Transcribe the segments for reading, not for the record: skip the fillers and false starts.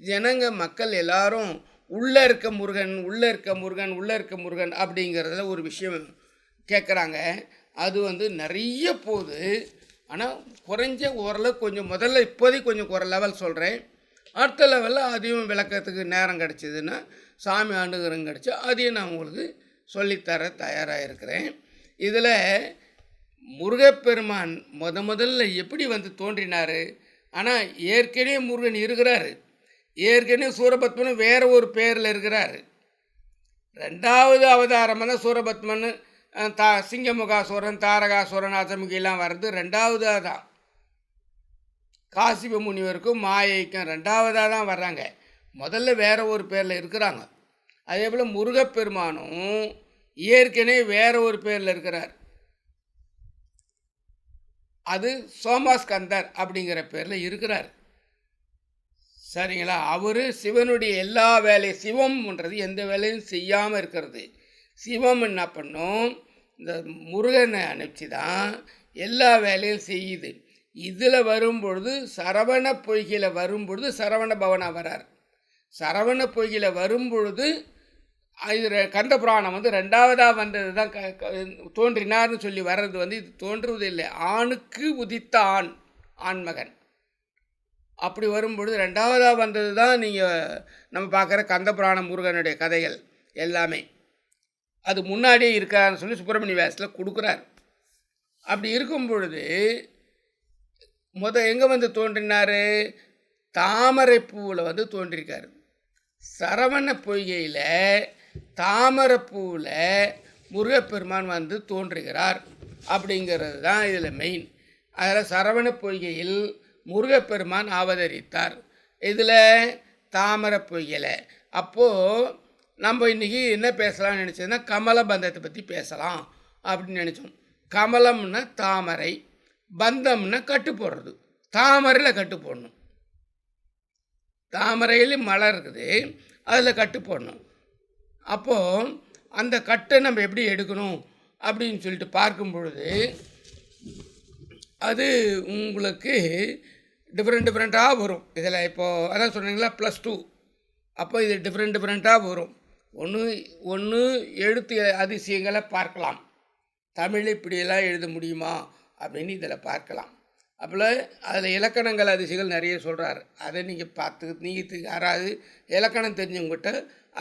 ஜனங்க மக்கள் எல்லாரும் உள்ளே இருக்க முருகன் உள்ளே இருக்க முருகன் உள்ளே இருக்க முருகன் அப்படிங்கிறதுல ஒரு விஷயம் கேட்குறாங்க. அது வந்து நிறைய போகுது. ஆனால் குறைஞ்ச ஓரளவு கொஞ்சம் முதல்ல இப்போதைக்கு கொஞ்சம் லெவல் சொல்கிறேன். அடுத்த லெவலில் அதையும் விளக்கத்துக்கு நேரம் கிடச்சிதுன்னா சாமி ஆண்டுகிறங்க கிடச்சி அதையும் நான் உங்களுக்கு சொல்லித்தர தயாராக இருக்கிறேன். இதில் முருகப்பெருமான் முதல்ல எப்படி வந்து தோன்றினார்? ஆனால் ஏற்கனவே முருகன் இருக்கிறாரு. ஏற்கனவே சூரபத்மன் வேறு ஒரு பேரில் இருக்கிறார். ரெண்டாவது அவதாரமாக தான் சூரபத்மன், சிங்கமுகாசுரன், தாரகாசுரன், அசமுகிலாம் வர்றது ரெண்டாவதாக தான். காசிப முனிவருக்கும் மாயைக்கும் ரெண்டாவதாக தான் வர்றாங்க. முதல்ல வேறு ஒரு பேரில் இருக்கிறாங்க. அதே போல் முருகப்பெருமானும் ஏற்கனவே வேறு ஒரு பேரில் இருக்கிறார். அது சோமாஸ்கந்தர் அப்படிங்கிற பேரில் இருக்கிறார். சரிங்களா? அவர் சிவனுடைய எல்லா வேலையும், சிவம்ன்றது எந்த வேலையும் செய்யாமல் இருக்கிறது. சிவம் என்ன பண்ணும்? இந்த முருகனை அனுப்பிச்சு தான் எல்லா வேலையும் செய்யுது. இதில் வரும்பொழுது சரவண பொய்கையில் வரும்பொழுது சரவண பவனா வரார். சரவண பொய்கையில் வரும்பொழுது இது கந்த புராணம் வந்து ரெண்டாவதாக வந்தது தான் தோன்றினார்னு சொல்லி வர்றது வந்து இது தோன்றுவது இல்லை. ஆணுக்கு உதித்த ஆண்மகன் அப்படி வரும்பொழுது ரெண்டாவதாக வந்தது தான் நீங்கள் நம்ம பார்க்குற கந்த புராணம் முருகனுடைய கதைகள் எல்லாமே. அது முன்னாடியே இருக்காருன்னு சொல்லி சுப்பிரமணிய வியாசத்தில் கொடுக்குறார். அப்படி இருக்கும் பொழுது எங்கே வந்து தோன்றினார்? தாமரை பூவில் வந்து தோன்றியிருக்கார். சரவண பொய்கையில் தாமரைப்பூவில் முருகப்பெருமான் வந்து தோன்றுகிறார் அப்படிங்கிறது தான் இதில் மெயின். அதில் சரவண பொய்கையில் முருகப்பெருமான் அவதரித்தார். இதில் தாமரை பொய்கையில். அப்போது நம்ம இன்றைக்கி என்ன பேசலாம்னு நினச்சதுன்னா கமலபந்தத்தை பற்றி பேசலாம் அப்படின்னு நினச்சோம். கமலம்னா தாமரை, பந்தம்னா கட்டு போடுறது. தாமரையில் கட்டு போடணும். தாமரையில் மலர் இருக்குது, அதில் கட்டு போடணும். அப்போது அந்த கட்டை நம்ம எப்படி எடுக்கணும் அப்படின்னு சொல்லிட்டு பார்க்கும் பொழுது அது உங்களுக்கு டிஃப்ரெண்ட்டாக வரும். இதில் இப்போது அதான் சொன்னீங்களா +2. அப்போ இது டிஃப்ரெண்ட்டாக வரும். ஒன்று எழுத்து அதிசயங்களை பார்க்கலாம். தமிழ் இப்படியெல்லாம் எழுத முடியுமா அப்படின்னு இதில் பார்க்கலாம். அப்போல அதில் இலக்கணங்கள் அதிசயங்கள் நிறைய சொல்கிறார். அதை நீங்கள் பார்த்து நீங்கள் யாராவது இலக்கணம் தெரிஞ்சவங்ககிட்ட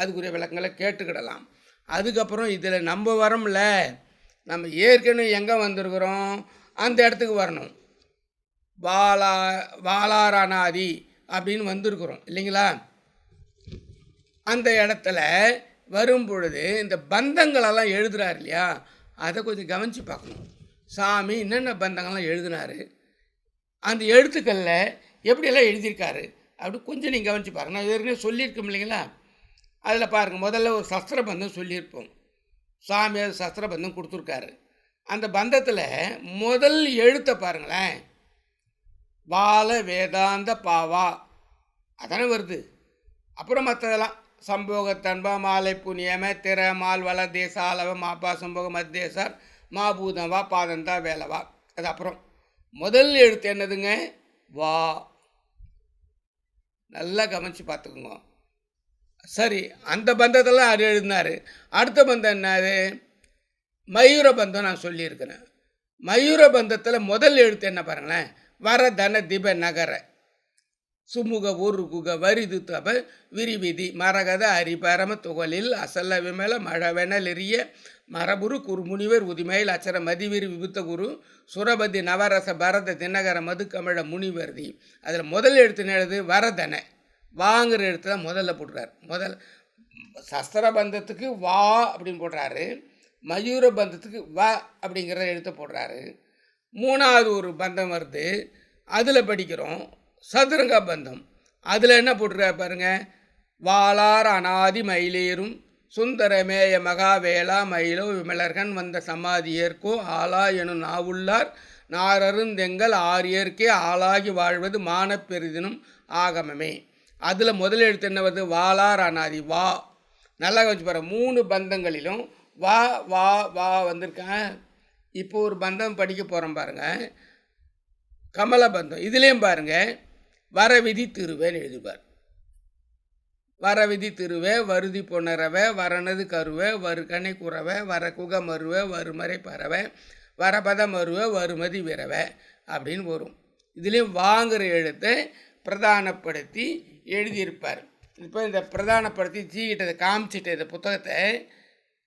அதுக்குரிய விளக்கங்களை கேட்டுக்கிடலாம். அதுக்கப்புறம் இதில் நம்ம வரோம்ல, நம்ம ஏற்கனவே எங்கே வந்திருக்கிறோம் அந்த இடத்துக்கு வரணும். வாலாரானாதி அப்படின்னு வந்திருக்கிறோம் இல்லைங்களா? அந்த இடத்துல வரும் பொழுது இந்த பந்தங்களெல்லாம் எழுதுகிறார் இல்லையா, அதை கொஞ்சம் கவனித்து பார்க்கணும். சாமி என்னென்ன பந்தங்கள்லாம் எழுதினார், அந்த எழுத்துக்களில் எப்படியெல்லாம் எழுதியிருக்காரு அப்படி கொஞ்சம் நீங்கள் கவனித்து பாருங்கள். நான் ஏற்கனவே சொல்லியிருக்கோம் இல்லைங்களா? அதில் பாருங்கள், முதல்ல ஒரு சஸ்திரபந்தம் சொல்லியிருப்போம். சாமி அது சஸ்திரபந்தம் கொடுத்துருக்காரு. அந்த பந்தத்தில் முதல் எழுத்தை பாருங்களேன், பால வேதாந்த பாவா அதானே வருது. அப்புறம் மற்றதெல்லாம் சம்போகத்தன்பா மாலை புனியம திற மால் வள தேச ஆலவ மாப்பா சம்போக மத்தேசார் மாபூதம் வா பாதந்தா வேலவா. அது அப்புறம் முதல் எழுத்து என்னதுங்க? வா. நல்லா கவனித்து பார்த்துக்குங்க. சரி, அந்த பந்தத்தெல்லாம் அது எழுதினார். அடுத்த பந்தம் என்னது? மயூர பந்தம் நான் சொல்லியிருக்கிறேன். மயூர பந்தத்தில் முதல் எழுத்து என்ன பாருங்களேன்? வர தன திப நகர சுமுக உருகுக வரிது தப விரிவிதி மரகத அரிபரம துகளில் அசல்ல விமல மழவெனலெறிய மரபுரு குறுமுனிவர் உதிமையில் அச்சர மதிவிரி விபுத்த குரு சுரபதி நவரச பரத தினகர மதுக்கமிழ முனிவர்தி. அதில் முதல் எழுத்து எழுது வரதன, வாங்கிற எழுத்துல முதல்ல போட்டுறாரு. சஸ்திரபந்தத்துக்கு வா அப்படின்னு போடுறாரு, மயூர பந்தத்துக்கு வ அப்படிங்கிற எழுத்தை போடுறாரு. மூணாவது ஒரு பந்தம் வருது, அதில் படிக்கிறோம் சதுரங்க பந்தம். அதில் என்ன போட்டிருக்காரு பாருங்க, வாளார் அநாதி மயிலேறும் சுந்தரமேய மகாவேளா மயிலோ விமலர்கன் வந்த சமாதியேற்கோ ஆலா எனும் நாவுள்ளார் நாரருந்தெங்கள் ஆரியர்க்கே ஆளாகி வாழ்வது மானப்பெரிதினும் ஆகமமே. அதில் முதல் எழுத்து என்ன வருது? வாளார் அநாதி வா. நல்லா கொஞ்சம் பாருங்கள், 3 பந்தங்களிலும் வா வா வா வந்திருக்கேன். இப்போ ஒரு பந்தம் படிக்க போகிறோம் பாருங்கள், கமலபந்தம். இதுலேயும் பாருங்கள் வர விதி திருவேன்னு எழுதிப்பார். வரவிதி திருவே வருதி பொன்னரவே வரனது கருவே வருகனை குறவை வர குக மருவே வருமறை பறவை வரபத மருவே வருமதி விரவை அப்படின்னு வரும். இதுலேயும் வாங்குகிற எழுத்தை பிரதானப்படுத்தி எழுதியிருப்பார். இப்போ இந்த பிரதானப்படுத்தி ஜீகிட்ட காமிச்சிட்டு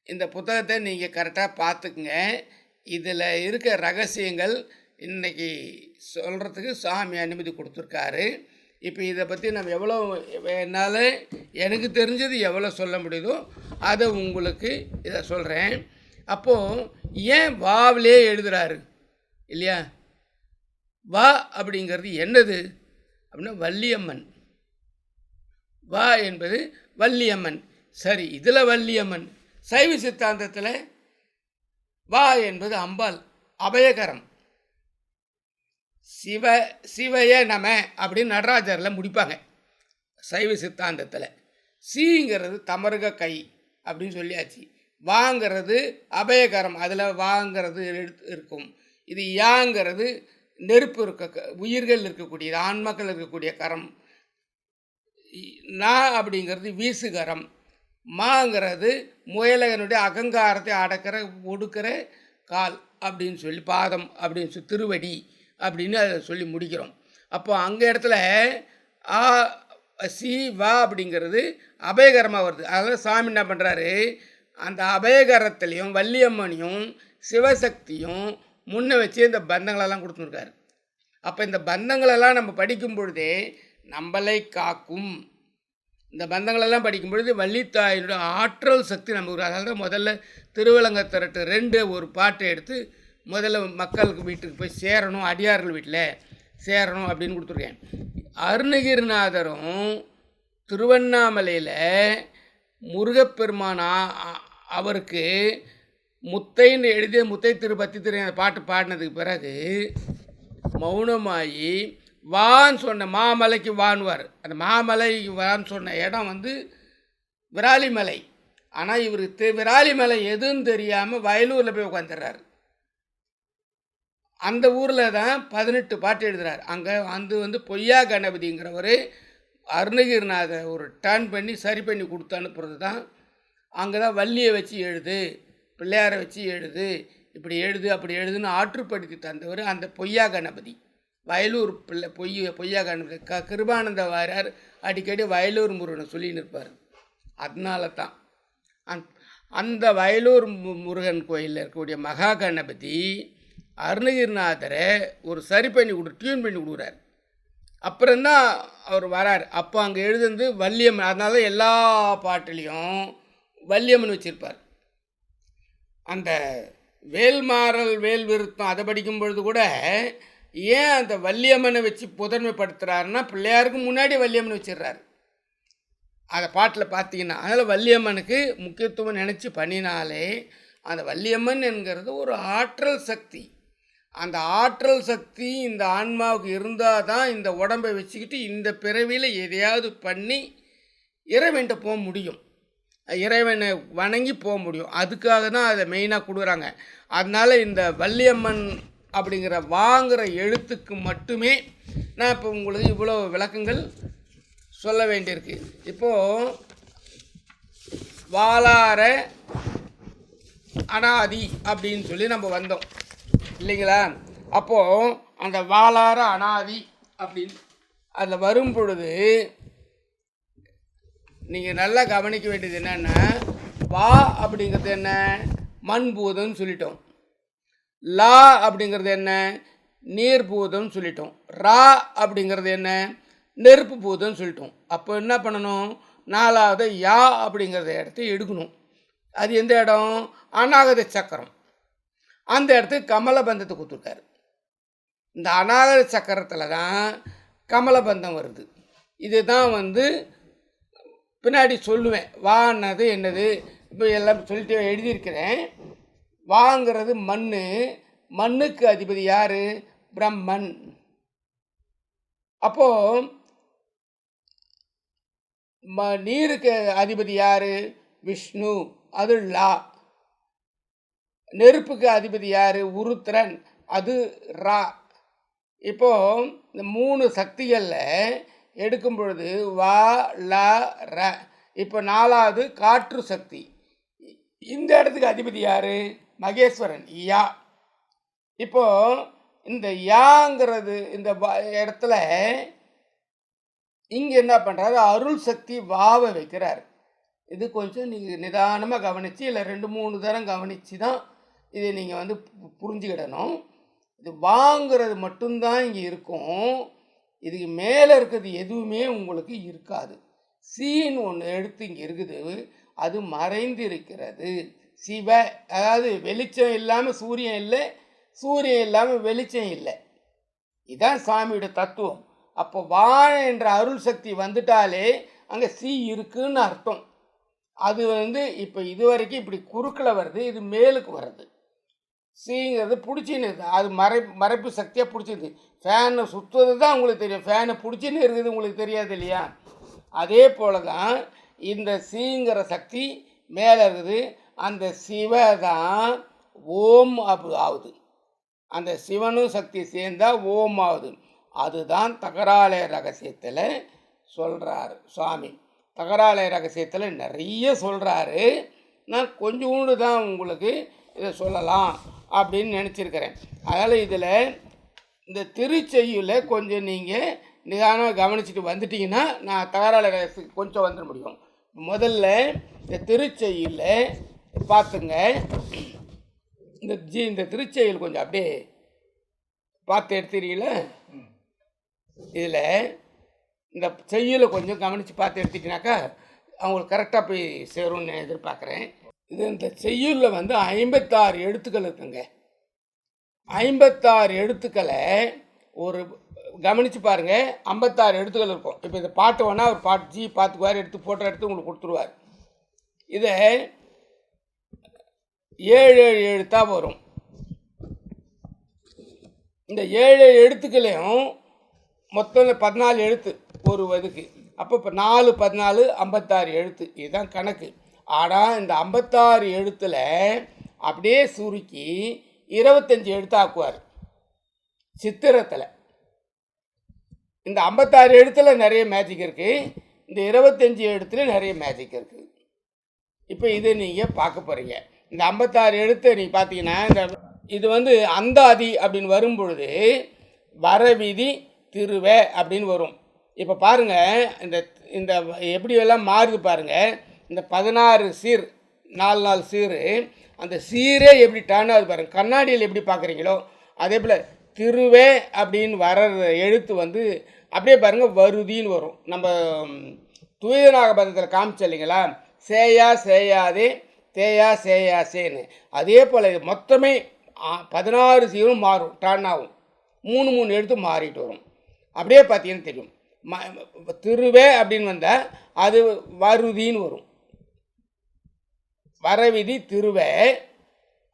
இந்த புத்தகத்தை நீங்கள் கரெக்டாக பார்த்துக்குங்க. இதில் இருக்க ரகசியங்கள் இன்றைக்கி சொல்கிறதுக்கு சாமி அனுமதி கொடுத்துருக்காரு. இப்போ இதை பற்றி நம்ம எவ்வளோ என்னால் எனக்கு தெரிஞ்சது எவ்வளோ சொல்ல முடியுதோ அதை உங்களுக்கு இதை சொல்கிறேன். அப்போது ஏன் வாவிலே எழுதுகிறாரு இல்லையா? வா அப்படிங்கிறது என்னது அப்படின்னா வள்ளியம்மன். வா என்பது வள்ளியம்மன். சரி, இதில் வள்ளியம்மன். சைவ சித்தாந்தத்தில் வா என்பது அம்பாள், அபயகரம். சிவய நம அப்படின்னு நடராஜரில் முடிப்பாங்க சைவ சித்தாந்தத்தில். சீங்கிறது தமருக கை அப்படின்னு சொல்லியாச்சு. வாங்கிறது அபயகரம், அதில் வாங்கிறது இருக்கும். இது யாங்கிறது நெருப்பு உயிர்கள் இருக்கக்கூடியது, ஆன்மாக்கள் இருக்கக்கூடிய கரம். நா அப்படிங்கிறது வீசுகரம். மாங்கிறது முயலகனுடைய அகங்காரத்தை அடக்கிற ஒடுக்கிற கால் அப்படின்னு சொல்லி பாதம் அப்படின்னு சொல்லி திருவடி அப்படின்னு அதை சொல்லி முடிக்கிறோம். அப்போ அங்கே இடத்துல ஆ சி வா அப்படிங்கிறது அபயகரமாக வருது. அதனால் சாமி என்ன பண்ணுறாரு, அந்த அபயகரத்துலேயும் வள்ளியம்மனையும் சிவசக்தியும் முன்ன வச்சு இந்த பந்தங்களெல்லாம் கொடுத்துருக்காரு. அப்போ இந்த பந்தங்களெல்லாம் நம்ம படிக்கும் பொழுதே நம்மளை காக்கும். இந்த பந்தங்களெல்லாம் படிக்கும் பொழுது வள்ளித்தாயினுடைய ஆற்றல் சக்தி நமக்கு. அதனால தான் முதல்ல திருவிளங்கத்திரட்டு 2 ஒரு பாட்டை எடுத்து முதல்ல மக்களுக்கு வீட்டுக்கு போய் சேரணும், அடியார்கள் வீட்டில் சேரணும் அப்படின்னு கொடுத்துருக்கேன். அருணகிரிநாதரும் திருவண்ணாமலையில் முருகப்பெருமானா அவருக்கு முத்தைன்னு எழுதிய முத்தை திருப்பத்தி திரு பாட்டு பாடினதுக்கு பிறகு மௌனமாகி வான்னு சொன்ன மாமலைக்கு வான்வார். அந்த மாமலைக்கு வான்னு சொன்ன இடம் விராலிமலை. ஆனால் இவருக்கு விராலிமலை எதுன்னு தெரியாமல் வயலூரில் போய் உட்காந்துடுறாரு. அந்த ஊரில் தான் 18 பாட்டு எழுதுகிறார். அங்கே பொய்யா கணபதிங்கிறவர் அருணகிரிநாதர் ஒரு டர்ன் பண்ணி சரி பண்ணி கொடுத்து அனுப்புறது தான். அங்கே தான் வள்ளியை வச்சு எழுது, பிள்ளையாரை வச்சு எழுது, இப்படி எழுது அப்படி எழுதுன்னு ஆற்றுப்படுத்தி தந்தவர் அந்த பொய்யா கணபதி. வயலூர் பொய்யா கணபதி கிருபானந்த வாரியார் அடிக்கடி வயலூர் முருகனை சொல்லி நிற்பார். அதனால தான் அந்த வயலூர் முருகன் கோயிலில் இருக்கக்கூடிய மகா கணபதி அருணகிரிநாதரை ஒரு சரி பண்ணி டியூன் பண்ணி கொடுக்குறாரு. அப்புறம்தான் அவர் வரார். அப்போ அங்கே எழுதுந்து வள்ளியம்மன். அதனால எல்லா பாட்டிலையும் வள்ளியம்மன் வச்சுருப்பார். அந்த வேல்மாறல் வேல் விருத்தம் அதை படிக்கும் பொழுது கூட ஏன் அந்த வள்ளியம்மனை வச்சு முதன்மைப்படுத்துகிறாருன்னா பிள்ளையாருக்கு முன்னாடி வள்ளியம்மனை வச்சிடுறாரு. அதை பாட்டில் பார்த்தீங்கன்னா அதனால் வள்ளியம்மனுக்கு முக்கியத்துவம் நினச்சி பண்ணினாலே அந்த வள்ளியம்மன் என்கிறது ஒரு ஆற்றல் சக்தி. அந்த ஆற்றல் சக்தி இந்த ஆன்மாவுக்கு இருந்தால் தான் இந்த உடம்பை வச்சுக்கிட்டு இந்த பிறவியில் எதையாவது பண்ணி இறைவன்கிட்ட போக முடியும், இறைவனை வணங்கி போக முடியும். அதுக்காக தான் அதை மெயினாக கொடுக்குறாங்க. அதனால் இந்த வள்ளியம்மன் அப்படிங்கிற வாங்குகிற எழுத்துக்கு மட்டுமே நான் இப்போ உங்களுக்கு இவ்வளோ விளக்கங்கள் சொல்ல வேண்டியிருக்கு. இப்போது வாளார அனாதி அப்படின்னு சொல்லி நம்ம வந்தோம் இல்லைங்களா? அப்போது அந்த வாளார அனாதி அப்படின்னு அதில் வரும் பொழுது நீங்கள் நல்லா கவனிக்க வேண்டியது என்னென்னா, வா அப்படிங்கிறது என்ன, மண்பூதம்னு சொல்லிட்டோம். லா அப்படிங்கிறது என்ன, நீர் பூதம்னு சொல்லிட்டோம். ரா அப்படிங்கிறது என்ன, நெருப்பு பூதம்னு சொல்லிட்டோம். அப்போ என்ன பண்ணணும், 4வது யா அப்படிங்கிறத இடத்த எடுக்கணும். அது எந்த இடம், அநாகத சக்கரம். அந்த இடத்துக்கு கமலபந்தத்தை கொடுத்துருக்காரு. இந்த அநாகத சக்கரத்தில் தான் கமலபந்தம் வருது. இதுதான் பின்னாடி சொல்லுவேன். வான்னது என்னது இப்போ எல்லாம் சொல்லிட்டு எழுதியிருக்கிறேன். வாங்கிறது மண், மண்ணுக்கு அதிபதி யார், பிரம்மன். அப்போது நீருக்கு அதிபதி யார், விஷ்ணு, அது லா. நெருப்புக்கு அதிபதி யார், உருத்திரன், அது ரா. இப்போது இந்த 3 சக்திகளில் எடுக்கும் பொழுது வா ல ர. இப்போ 4வது காற்று சக்தி. இந்த இடத்துக்கு அதிபதி யாரு? மகேஸ்வரன், யா. இப்போ இந்த யாங்கிறது இந்த இடத்துல இங்க என்ன பண்றாரு? அருள் சக்தி வாவை வைக்கிறார். இது கொஞ்சம் நீங்கள் நிதானமாக கவனித்து இல்லை 2-3 தரம் கவனித்து தான் இதை நீங்கள் வந்து புரிஞ்சுக்கிடணும். இது வாங்கிறது மட்டும்தான் இங்கே இருக்கும். இதுக்கு மேலே இருக்கிறது எதுவுமே உங்களுக்கு இருக்காது. சீன்னு ஒன்று எடுத்து இங்கே இருக்குது, அது மறைந்து இருக்கிறது. சிவ, அதாவது வெளிச்சம் இல்லாமல் சூரியன் இல்லை, சூரியன் இல்லாமல் வெளிச்சம் இல்லை. இதுதான் சாமியோட தத்துவம். அப்போ வாழை என்ற அருள் சக்தி வந்துட்டாலே அங்கே சி இருக்குன்னு அர்த்தம். அது வந்து இப்போ இது வரைக்கும் இப்படி குறுக்கில் வருது, இது மேலுக்கு வருது. சீங்கிறது பிடிச்சின்னு இருக்குது, அது மறைப்பு சக்தியாக பிடிச்சிது. ஃபேனை சுற்றுறது தான் உங்களுக்கு தெரியும், ஃபேனை பிடிச்சின்னு இருக்குது உங்களுக்கு தெரியாது இல்லையா? அதே போல தான் இந்த சீங்கிற சக்தி மேலே இருக்குது. அந்த சிவ தான் ஓம் ஆகுது. அந்த சிவனும் சக்தி சேர்ந்தால் ஓம் ஆகுது. அதுதான் தகராலய ரகசியத்தில் சொல்கிறாரு சுவாமி. தகராலய ரகசியத்தில் நிறைய சொல்கிறாரு. நான் கொஞ்சோண்டு தான் உங்களுக்கு இதை சொல்லலாம் அப்படின்னு நினச்சிருக்கிறேன். அதனால் இதில் இந்த திருச்செய்யுளை கொஞ்சம் நீங்கள் நிதானமாக கவனிச்சுட்டு வந்துட்டிங்கன்னா நான் தகராலய ரகசியம் கொஞ்சம் வந்துட முடியும். முதல்ல இந்த திருச்செய்யுளை பார்த்துங்க. இந்த திருச்செய்யுள் கொஞ்சம் அப்படியே பார்த்து எடுத்துறீங்களா? இதில் இந்த செய்யுளை கொஞ்சம் கவனித்து பார்த்து எடுத்துட்டினாக்கா அவங்களுக்கு கரெக்டாக போய் சேரும்னு எதிர்பார்க்குறேன். இது இந்த செய்யுளில் வந்து 56 எழுத்துக்கள் இருக்குங்க. 56 எழுத்துக்களை ஒரு கவனித்து பாருங்கள். 56 எழுத்துக்கள் இருக்கும். இப்போ இந்த பாட்டு வேணால் ஒரு பாட்டு ஜி பார்த்துக்குவார், எடுத்து ஃபோட்டோ எடுத்து உங்களுக்கு கொடுத்துருவார். இதை 7 எழுத்தாக வரும். இந்த 7 எழுத்துக்களையும் மொத்தம் 14 எழுத்து ஒரு இதுக்கு. அப்போ இப்போ 4 14 56 எழுத்து, இதுதான் கணக்கு. ஆனால் இந்த 56 எழுத்தில் அப்படியே சுருக்கி 25 எழுத்து ஆக்குவார் சித்திரத்தில். இந்த 56 எழுத்தில் நிறைய மேஜிக் இருக்குது, இந்த 25 எழுத்துல நிறைய மேஜிக் இருக்குது. இப்போ இதை நீங்கள் பார்க்க போகிறீங்க. இந்த 56 எழுத்தை நீங்கள் பார்த்தீங்கன்னா இந்த இது வந்து அந்தாதி அப்படின்னு வரும்பொழுது வரவிதி திருவே அப்படின்னு வரும். இப்போ பாருங்கள் இந்த இந்த எப்படி எல்லாம் மாறுது பாருங்கள். இந்த 16 சீர் 4 சீர், அந்த சீரே எப்படி டர்ன் ஆகுது பாருங்கள். கண்ணாடியில் எப்படி பார்க்குறீங்களோ அதே போல் திருவே அப்படின்னு வர எழுத்து வந்து அப்படியே பாருங்கள் வருதின்னு வரும். நம்ம தூயநாகபதத்தில் காமிச்ச இல்லைங்களா, சேயா சேயாதே தேயா சேயா சேன்னு. அதே போல் இது மொத்தமே 16 சீரும் மாறும், டர்ன் ஆகும். 3 எழுத்து மாறிட்டு வரும். அப்படியே பார்த்தீங்கன்னு தெரியும். திருவே அப்படின்னு வந்தால் அது வருதின்னு வரும். வரவிதி திருவே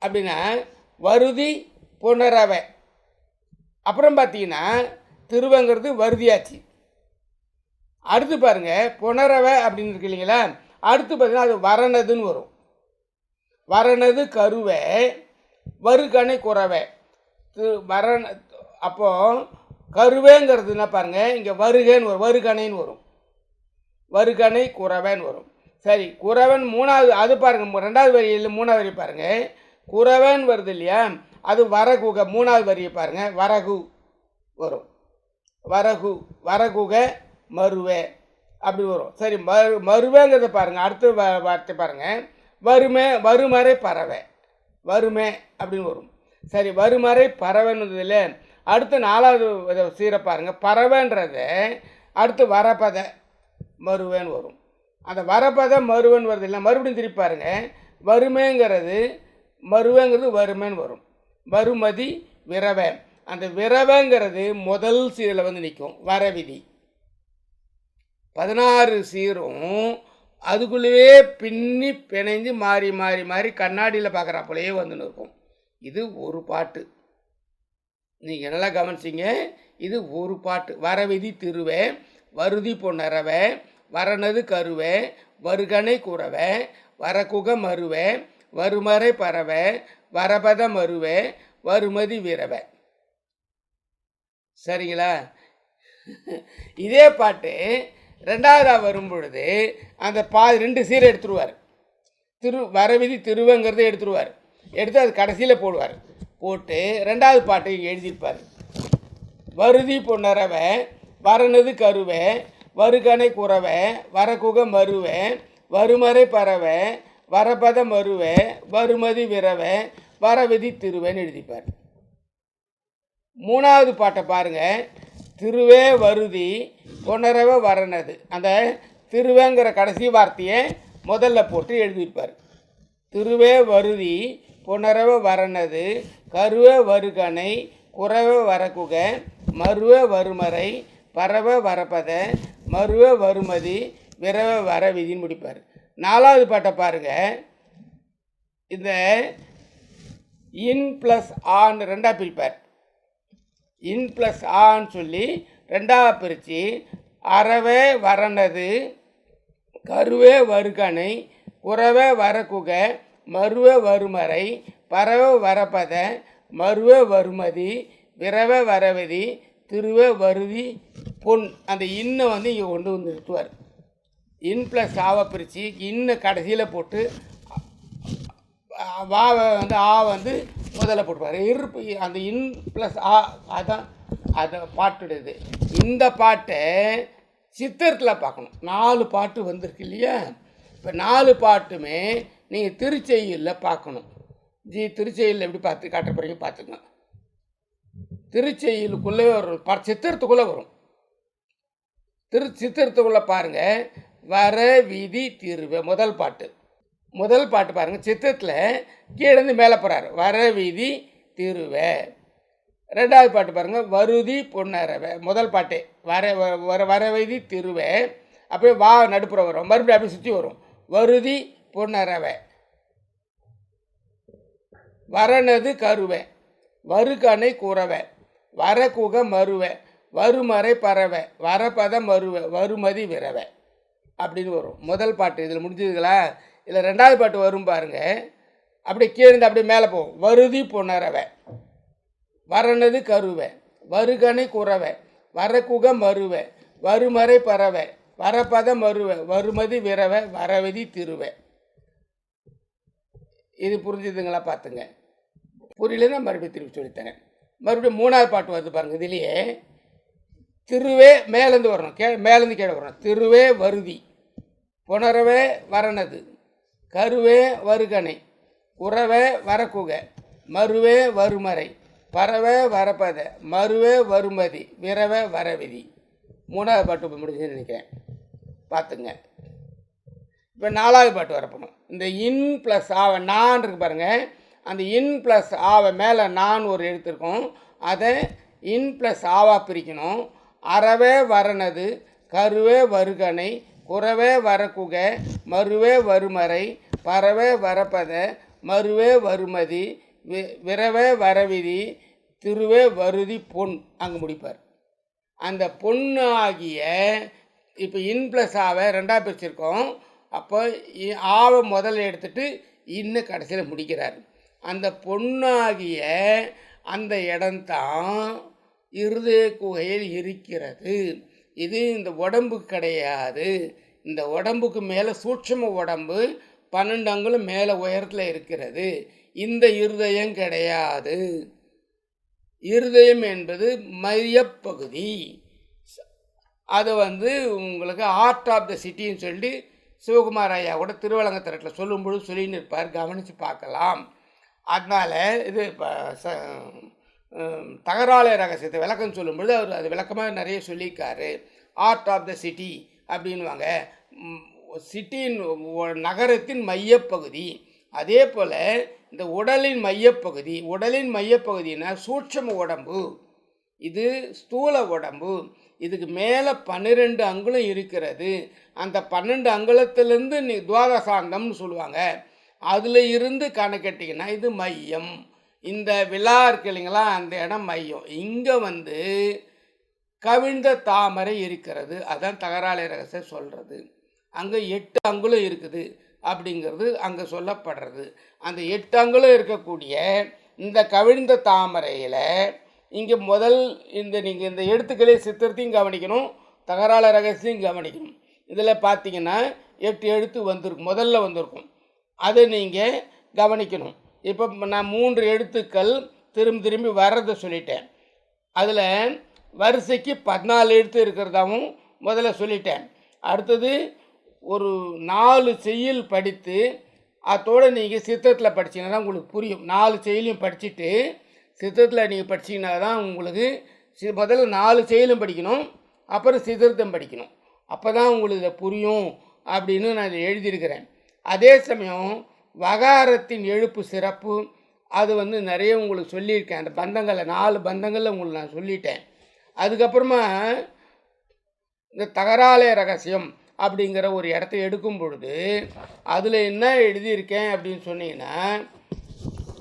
அப்படின்னா வருதி புனரவை. அப்புறம் பார்த்தீங்கன்னா திருவங்கிறது வருதியாச்சு. அடுத்து பாருங்கள் புனரவை அப்படின்னு இருக்கு இல்லைங்களா, அடுத்து பார்த்தீங்கன்னா அது வரணதுன்னு வரும். வரணது கருவை வருகணை குறவை வரண. அப்போது கருவேங்கிறது என்ன பாருங்கள், இங்கே வருகன்னு வரும், வருகணைன்னு வரும், வருகணை குறவைன்னு வரும். சரி, குறவன் 3வது அது பாருங்கள், 2வது வரியில் 3வது வரி பாருங்கள், குறவன் வருது இல்லையா, அது வரகுக. 3வது வரியை பாருங்கள், வரகு வரும். வரகு வரகுக மருவே அப்படி வரும். சரி, மருவேங்கிறத பாருங்கள், அடுத்த வார்த்தை பாருங்கள், வருமே வருமறை பறவை வருமே அப்படின்னு வரும். சரி, வருமறை பறவைன்னு அடுத்து 4வது சீரை பாருங்கள், பறவைன்றத அடுத்து வரப்பத மருவேன்னு வரும். அந்த வரப்பத மருவன் வருது இல்லை, மறுபடியும் திருப்பி பாருங்கள், வறுமைங்கிறது மருவேங்கிறது வறுமைன்னு வரும். வருமதி விரவை, அந்த விரவைங்கிறது முதல் சீரில் வந்து நிற்கும். வரவிதி 16 சீரும் அதுக்குள்ளேயே பின்னி பிணைஞ்சு மாறி மாறி மாறி கண்ணாடியில் பார்க்குறாப்புலையே வந்துன்னு இருக்கும். இது ஒரு பாட்டு. நீங்கள் நல்லா கவனிச்சிங்க, இது ஒரு பாட்டு. வரவிதி திருவே வருதி பொன்னரவை வரணது கருவை வருகணை குறவை வரகுக மருவை வருமறை பறவை வரபத மருவை வருமதி வீரவை. சரிங்களா? இதே பாட்டு ரெண்டாவதாக வரும் பொழுது அந்த ரெண்டு சீரை எடுத்துருவார். வரவிதி திருவங்கிறத எடுத்துருவார். எடுத்து அது கடைசியில் போடுவார். போட்டு ரெண்டாவது பாட்டை எழுதியிருப்பார். வருதி பொன்னரவை வரனது கருவை வருகனை குறவை வரகுக மருவை வருமறை பறவை வரபத மருவை வருமதி விரவை வரவிதி திருவைன்னு எழுதிப்பார். மூணாவது பாட்டை பாருங்கள். திருவே வருதி பொன்னரவை வரனது, அந்த திருவேங்கிற கடைசி வார்த்தையை முதல்ல போட்டு எழுதியிருப்பார். திருவே வருதி பொன்னரவை வரனது கருவே வருகனை குறவை வரகுக மருவே வருமறை பறவை வரப்பத மருவே வருமதி விரவை வரவிதின்னு முடிப்பார். நாலாவது பாட்டை பாருங்கள். இந்த இன் ப்ளஸ் ஆன்னு ரெண்டாக பிரிப்பார். இன் ப்ளஸ் ஆன்னு சொல்லி ரெண்டாக பிரித்து அறவே வரனது கருவே வருகனை குறவே வரகுக மருவே வருமறை பறவை வரப்பத மருவே வருமதி விரவை வரவதி திருவே வருதி பொன். அந்த இன்னை இங்கே கொண்டு வந்து நிறுத்துவார். இன் ப்ளஸ் ஆவை பிரித்து இன்னை கடைசியில் போட்டு வாவை ஆ முதல்ல போட்டுவார். அந்த இன் ப்ளஸ் ஆ அதான் அதை பாட்டுடுது. இந்த பாட்டை சித்திரத்தில் பார்க்கணும். 4 பாட்டு வந்திருக்கு இல்லையா? இப்போ 4 பாட்டுமே நீங்கள் திருச்செயிலில் பார்க்கணும். திருச்செயிலில் எப்படி பார்த்து காட்ட போகிறீங்க பார்த்துங்க. திருச்செயிலுக்குள்ளே வரும், சித்திரத்துக்குள்ளே வரும். சித்திரத்துக்குள்ளே பாருங்கள். வர விதி திருவை முதல் பாட்டு பாருங்கள். சித்திரத்தில் கீழேருந்து மேலே போகிறார். வர விதி திருவை. ரெண்டாவது பாட்டு பாருங்கள். வருதி பொன்னரவை முதல் பாட்டே வரவிதி திருவை. அப்படியே வா நடுப்புற வரும், மறுபடியும் அப்படியே சுற்றி வரும். வருதி பொன்னரவை வரனது கருவை வருகனை குறவை வரகுக மருவை வருமறை பறவை வரப்பத மருவை வருமதி விரவை அப்படின்னு வரும் முதல் பாட்டு. இதில் முடிஞ்சதுங்களா? இதில் ரெண்டாவது பாட்டு வரும் பாருங்கள். அப்படியே கீழே அப்படியே மேலே போகும். வருதி பொன்னரவை வரனது கருவை வருகனை குறவை வரகுக மருவை வருமறை பறவை வரப்பத மருவை வருமதி விரவை வரவிதி திருவை. இது புரிஞ்சுதுங்களா? பார்த்துங்க. புரியலன்னா மறுபடியும் திருப்பி சொல்லித்தரேன். மறுபடியும் மூணாவது பாட்டு வருது பாருங்கள். இதுலேயே திருவே மேலேருந்து வரணும், மேலேருந்து கீழே வரணும். திருவே வருதி பொனரவே வரனது கருவே வருகனை குறவே வரக்குக மருவே வருமறை பறவை வரப்பத மருவே வருமதி விரவை வரவிதி. மூணாவது பாட்டு முடிஞ்சுன்னு நினைக்கிறேன். பார்த்துங்க. இப்போ நாலாவது பாட்டு வரப்போம். இந்த இன் ப்ளஸ் ஆவை நான் இருக்கு பாருங்கள். அந்த இன் ப்ளஸ் ஆவை மேலே நான் ஒரு எழுத்துருக்கோம். அதை இன் ப்ளஸ் ஆவா பிரிக்கணும். அறவே வரனது கருவே வருகனை குறவே வரக்குக மருவே வருமறை பறவை வரப்பத மருவே வருமதி விரவே வரவிதி திருவே வருதி பொன் அங்கே முடிப்பார். அந்த பொண்ணு ஆகிய இப்போ இன் ப்ளஸ் ஆவை ரெண்டாக பிரிச்சிருக்கோம். அப்போ ஆவை முதல்ல எடுத்துட்டு இன்னும் கடைசியில் முடிக்கிறார். அந்த பொண்ணாகிய அந்த இடம்தான் இருதய குகையில் இருக்கிறது. இது இந்த உடம்பு கிடையாது. இந்த உடம்புக்கு மேலே சூட்சும உடம்பு 12 அங்குலம் மேலே உயரத்தில் இருக்கிறது. இந்த இருதயம் கிடையாது. இருதயம் என்பது மையப்பகுதி. அது உங்களுக்கு ஹார்ட் ஆஃப் த சிட்டின்னு சொல்லி சிவகுமார் ஐயா கூட திருவலங்கத்திரட்டில் சொல்லும்பொழுது சொல்லின்னு இருப்பார். கவனித்து பார்க்கலாம். அதனால் இது இப்போ தகராலை ரகசியத்தை விளக்கம் சொல்லும்பொழுது அவர் அது விளக்கமாக நிறைய சொல்லியிருக்காரு. ஹார்ட் ஆஃப் த சிட்டி அப்படின்வாங்க. சிட்டின் நகரத்தின் மையப்பகுதி. அதே போல் இந்த உடலின் மையப்பகுதினா சூட்சும உடம்பு, இது ஸ்தூல உடம்பு. இதுக்கு மேலே 12 அங்குலம் இருக்கிறது. அந்த 12 அங்குலத்திலேருந்து துவாதசாந்தம்னு சொல்லுவாங்க. அதில் இருந்து கணக்கெட்டிங்கன்னா இது மையம். இந்த விழா இருக்கு இல்லைங்களா, அந்த இடம் மையம். இங்கே கவிழ்ந்த தாமரை இருக்கிறது. அதான் தகராலை ரகசியம் சொல்கிறது. அங்கே 8 அங்குலம் இருக்குது அப்படிங்கிறது அங்கே சொல்லப்படுறது. அந்த 8 அங்குலம் இருக்கக்கூடிய இந்த கவிழ்ந்த தாமரையில் இங்கே நீங்கள் இந்த எழுத்துக்களே சித்திரத்தையும் கவனிக்கணும், தகராள ரகசியத்தையும் கவனிக்கணும். இதில் பார்த்தீங்கன்னா 8 எழுத்து வந்திருக்கும், முதல்ல வந்திருக்கும். அதை நீங்கள் கவனிக்கணும். இப்போ நான் 3 எழுத்துக்கள் திரும்பி வர்றதை சொல்லிட்டேன். அதில் வரிசைக்கு 14 எழுத்து இருக்கிறதாவும் முதல்ல சொல்லிட்டேன். அடுத்தது ஒரு 4 செய்யுள் படித்து அதோடு நீங்கள் சித்திரத்தில் படிச்சிங்கன்னா தான் உங்களுக்கு புரியும். 4 செய்யுளையும் படிச்சுட்டு சித்திரத்தில் நீங்கள் படிச்சிங்கன்னா தான் உங்களுக்கு முதல்ல 4 செய்யுளும் படிக்கணும், அப்புறம் சித்திரத்தையும் படிக்கணும். அப்போ தான் உங்களுக்கு இதை புரியும் அப்படின்னு நான் இதை எழுதியிருக்கிறேன். அதே சமயம் வகாரத்தின் எழுப்பு சிறப்பு அது நிறைய உங்களுக்கு சொல்லியிருக்கேன். அந்த பந்தங்களை 4 பந்தங்களில் உங்களுக்கு நான் சொல்லிட்டேன். அதுக்கப்புறமா இந்த தகராள ரகசியம் அப்படிங்கிற ஒரு இடத்த எடுக்கும் பொழுது அதில் என்ன எழுதியிருக்கேன் அப்படின்னு சொன்னீங்கன்னா,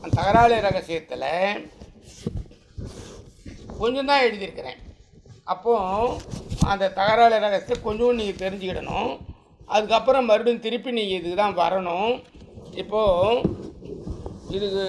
அந்த தகராள ரகசியத்தில் கொஞ்சம் தான் எழுதியிருக்கிறேன். அப்போது அந்த தகராள ரகசியத்தை கொஞ்சம் நீங்கள் தெரிஞ்சுக்கிடணும். அதுக்கப்புறம் மறுபடியும் திருப்பி நீங்கள் இதுக்கு தான் வரணும். இப்போது இதுக்கு